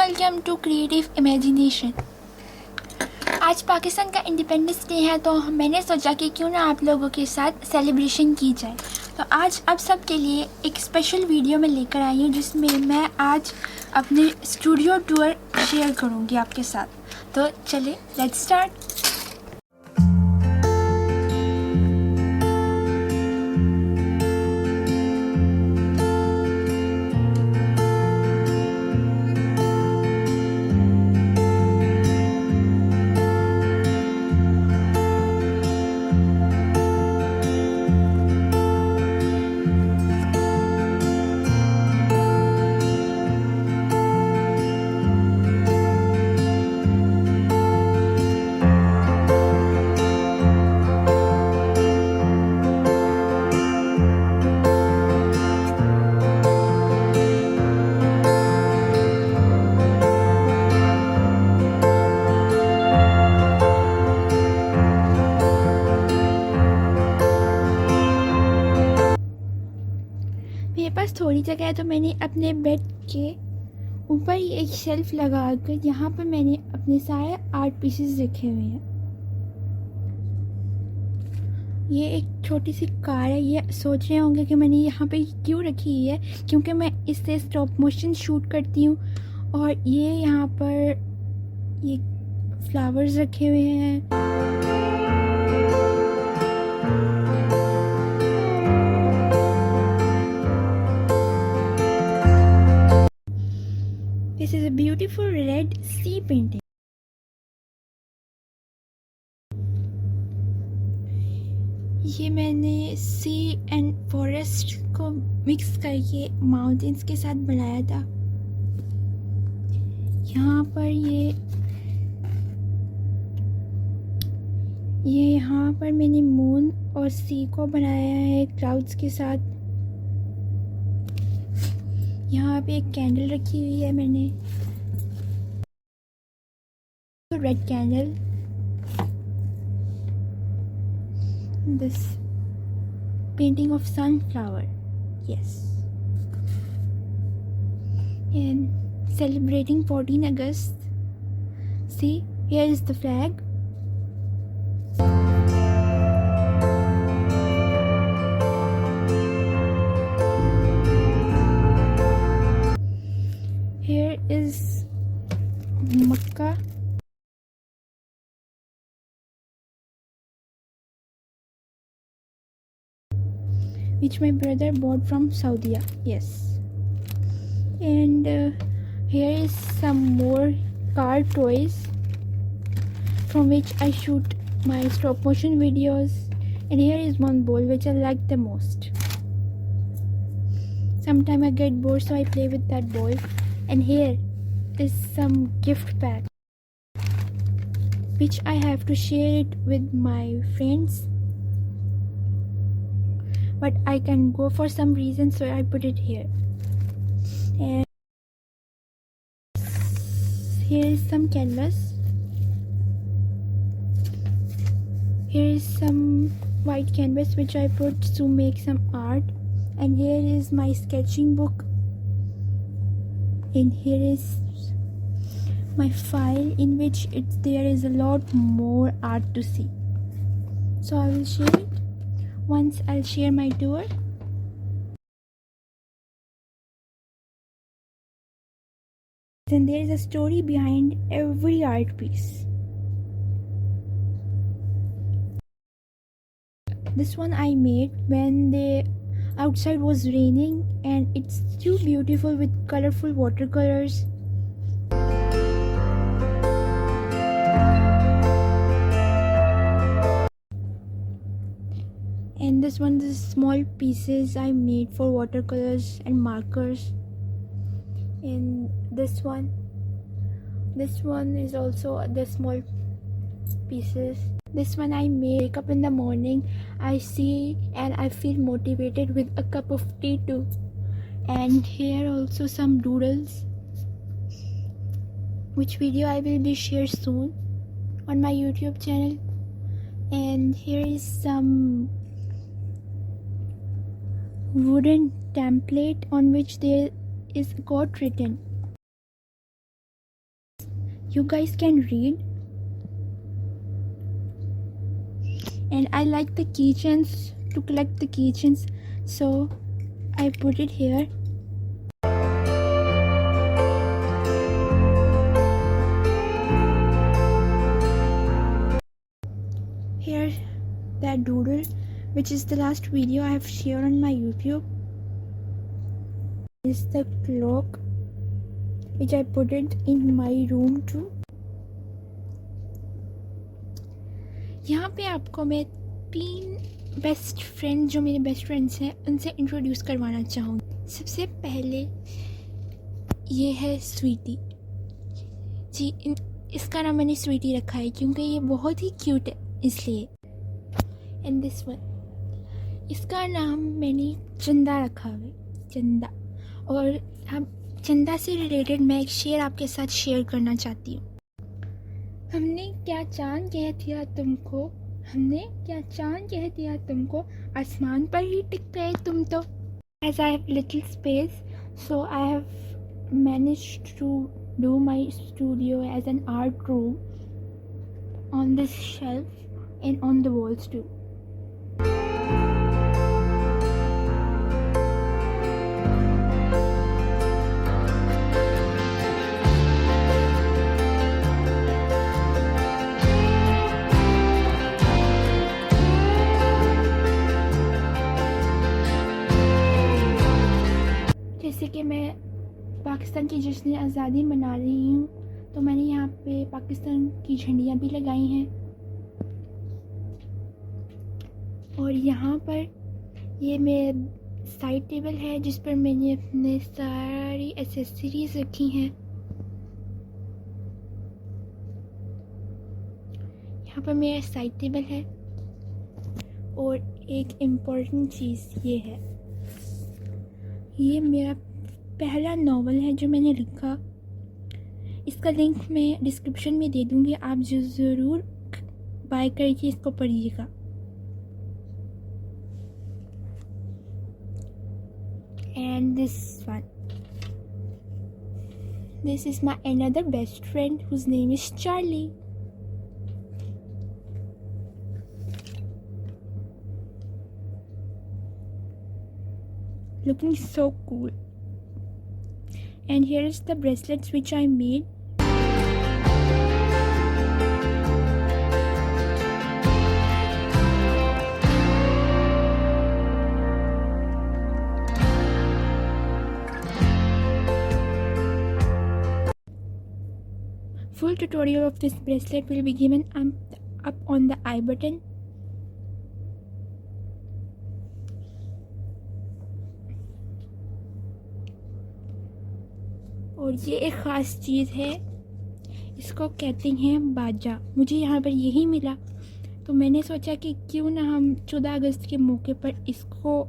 Welcome to creative imagination. आज पाकिस्तान का independence day है, तो मैंने सोचा कि क्यों ना आप लोगों के साथ सेलिब्रेशन की जाए। तो आज आप सब के लिए एक स्पेशल वीडियो में लेकर आई हूँ, जिसमें मैं आज अपने स्टूडियो टूर शेयर करूँगी आपके साथ। तो चलिए लेट्स स्टार्ट। मेरे पास थोड़ी जगह है, तो मैंने अपने बेड के ऊपर ही एक शेल्फ लगा कर यहाँ पर मैंने अपने सारे आर्ट पीसेस रखे हुए हैं। ये एक छोटी सी कार है। ये सोच रहे होंगे कि मैंने यहाँ पे क्यों रखी है, क्योंकि मैं इससे स्टॉप मोशन शूट करती हूँ। और ये यहाँ पर ये फ्लावर्स रखे हुए हैं। This is a beautiful red sea painting. ये मैंने सी एंड फॉरेस्ट को मिक्स करके माउंटेन्स के साथ बनाया था। यहाँ पर ये यहाँ पर मैंने मून और सी को बनाया है क्लाउड्स के साथ। यहाँ पे एक कैंडल रखी हुई है मैंने, red candle. This painting of sunflower, yes, and celebrating 14 August. See, here is the flag. Here is Makkah. Which my brother bought from Saudi. Yes. And here is some more car toys from which I shoot my stop motion videos. And here is one ball which I like the most. Sometimes I get bored, so I play with that ball. And here is some gift pack which I have to share it with my friends, but I can go for some reason, so I put it here. And here is some canvas. Here is some white canvas which I put to make some art. And here is my sketching book. And here is my file in which there is a lot more art to see. So I will share it once I'll share my tour. And there is a story behind every art piece. This one I made when the outside was raining, and it's too beautiful with colorful watercolors. And this one is small pieces I made for watercolors and markers. And this one is also the small pieces. This one I wake up in the morning, I see and I feel motivated with a cup of tea too. And here also some doodles, which video I will be shared soon on my YouTube channel. And here is some wooden template on which there is quote written. you guys can read. And I like the keychains, to collect the keychains, so I put it here. Here, that doodle, which is the last video I have shared on my YouTube, is the clock, which I put it in my room too. यहाँ पे आपको मैं 3 best friend, जो मेरे best friends हैं, उनसे introduce करवाना चाहूँगी। सबसे पहले ये है स्वीटी जी। इसका नाम मैंने स्वीटी रखा है क्योंकि ये बहुत ही क्यूट है, इसलिए। एंड दिस वन, इसका नाम मैंने चंदा रखा है, चंदा। और अब चंदा से रिलेटेड मैं एक शेर आपके साथ शेयर करना चाहती हूँ। हमने क्या चांद कह दिया तुमको, हमने क्या चांद कह दिया तुमको, आसमान पर ही टिक गए तुम तो। As I have little space, so I have managed to do my studio as an art room on this shelf and on the walls too. जैसे कि मैं पाकिस्तान की जश्न आज़ादी मना रही हूँ, तो मैंने यहाँ पे पाकिस्तान की झंडियाँ भी लगाई हैं। और यहाँ पर ये मेरा साइड टेबल है, जिस पर मैंने अपने सारी एसेसरीज रखी हैं। यहाँ पर मेरा साइड टेबल है। और एक इम्पोर्टेंट चीज़ ये है, ये मेरा पहला नावल है जो मैंने लिखा। इसका लिंक मैं डिस्क्रिप्शन में दे दूँगी, आप जो ज़रूर बाय करके इसको पढ़िएगा। And this one, this is my another best friend whose name is Charlie. Looking so cool. And here is the bracelets which I made. Full tutorial of this bracelet will be given up on the I button. और ये एक ख़ास चीज़ है, इसको कहते हैं बाजा। मुझे यहाँ पर यही मिला, तो मैंने सोचा कि क्यों ना हम 14 अगस्त के मौके पर इसको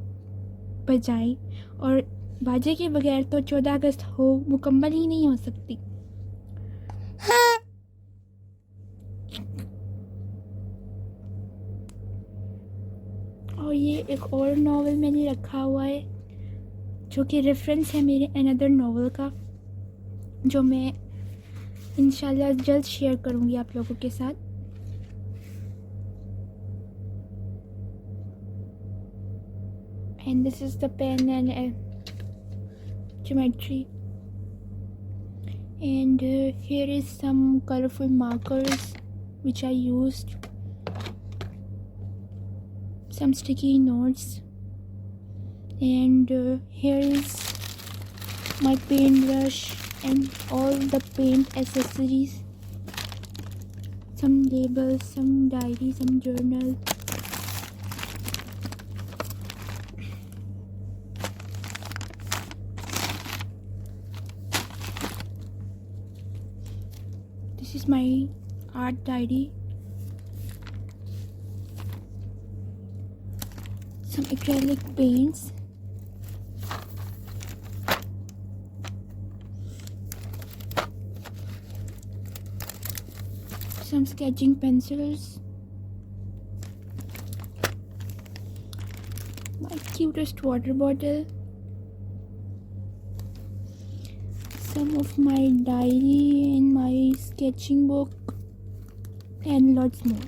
बजाएं। और बाजे के बगैर तो 14 अगस्त हो मुकम्मल ही नहीं हो सकती। और ये एक और नावल मैंने रखा हुआ है, जो कि रेफरेंस है मेरे अनदर नावल का, जो मैं इंशाल्लाह जल्द शेयर करूँगी आप लोगों के साथ। And this is the pen and geometry, and here is some colorful markers which I used, some sticky notes, and here is my paintbrush and all the paint accessories, some labels, some diary, some journal. This is my art diary, some acrylic paints, some sketching pencils, my cutest water bottle, some of my diary and my sketching book and lots more.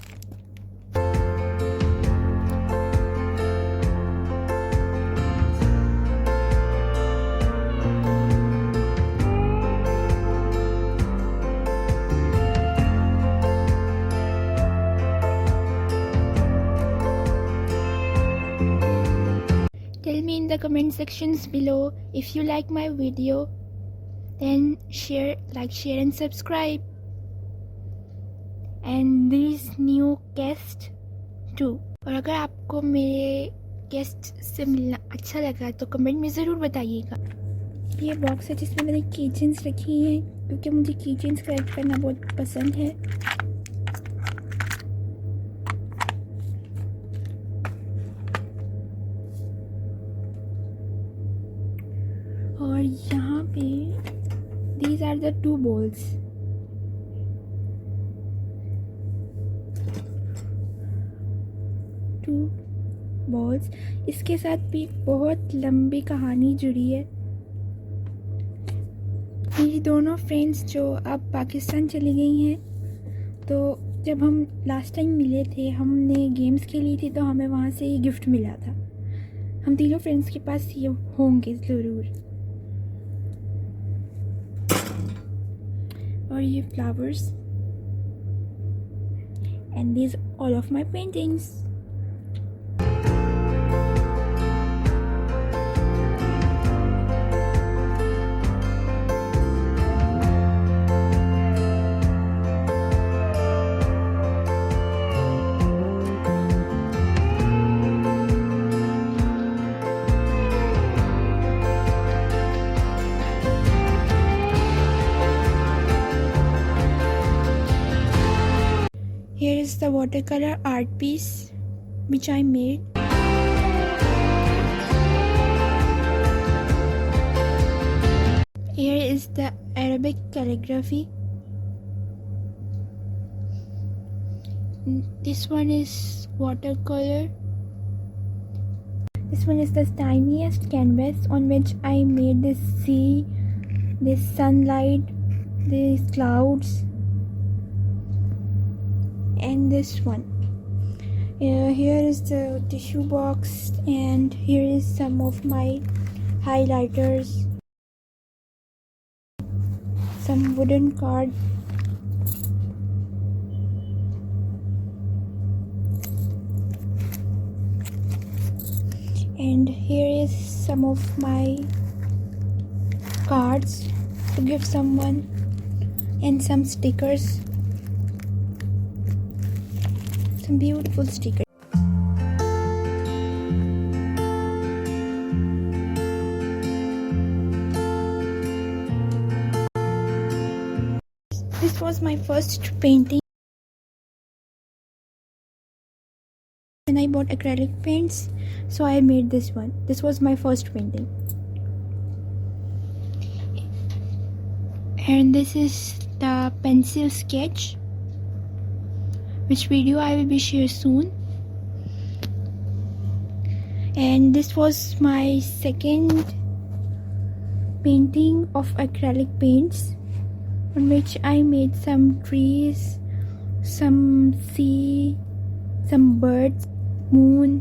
Tell me in the comment sections below if you like my video, then share, and subscribe. And these new guest too. और अगर आपको मेरे guest से मिलना अच्छा लगा तो comment में ज़रूर बताइएगा। ये बॉक्स है जिसमें मैंने कीचेन्स रखी हैं, क्योंकि मुझे कीचेन्स कलेक्ट करना बहुत पसंद है। और यहाँ पे these are the two balls. इसके साथ भी बहुत लंबी कहानी जुड़ी है। मेरी दोनों फ्रेंड्स जो अब पाकिस्तान चली गई हैं, तो जब हम लास्ट टाइम मिले थे हमने गेम्स खेली थी, तो हमें वहाँ से ये गिफ्ट मिला था। हम तीनों फ्रेंड्स के पास ये होंगे ज़रूर। और ये flowers and these all of my paintings. Here is the watercolor art piece which I made. Here is the Arabic calligraphy. This one is watercolor. This one is the tiniest canvas on which I made this sea, this sunlight, these clouds, and this one. Here is the tissue box, and here is some of my highlighters, some wooden card, and here is some of my cards to give someone, and some stickers. Beautiful sticker. This was my first painting when I bought acrylic paints, so I made this one. This was my first painting. And this is the pencil sketch, which video I will be share soon. And this was my second painting of acrylic paints, on which I made some trees, some sea, some birds, moon.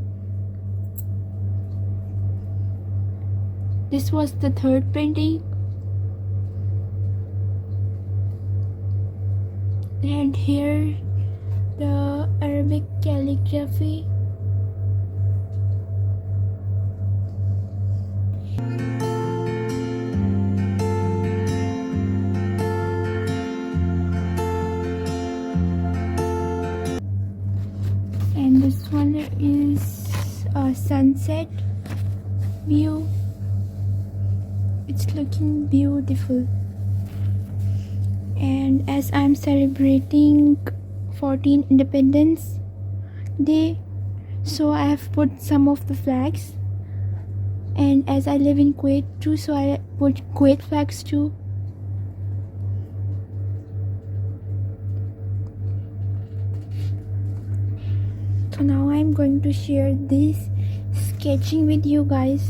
This was the third painting. And here the Arabic calligraphy. And this one is a sunset view. It's looking beautiful. And as I'm celebrating 14 Independence Day, so I have put some of the flags, and as I live in Kuwait too, so I put Kuwait flags too. So now I'm going to share this sketching with you guys.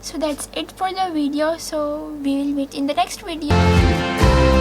So that's it for the video. So we will meet in the next video.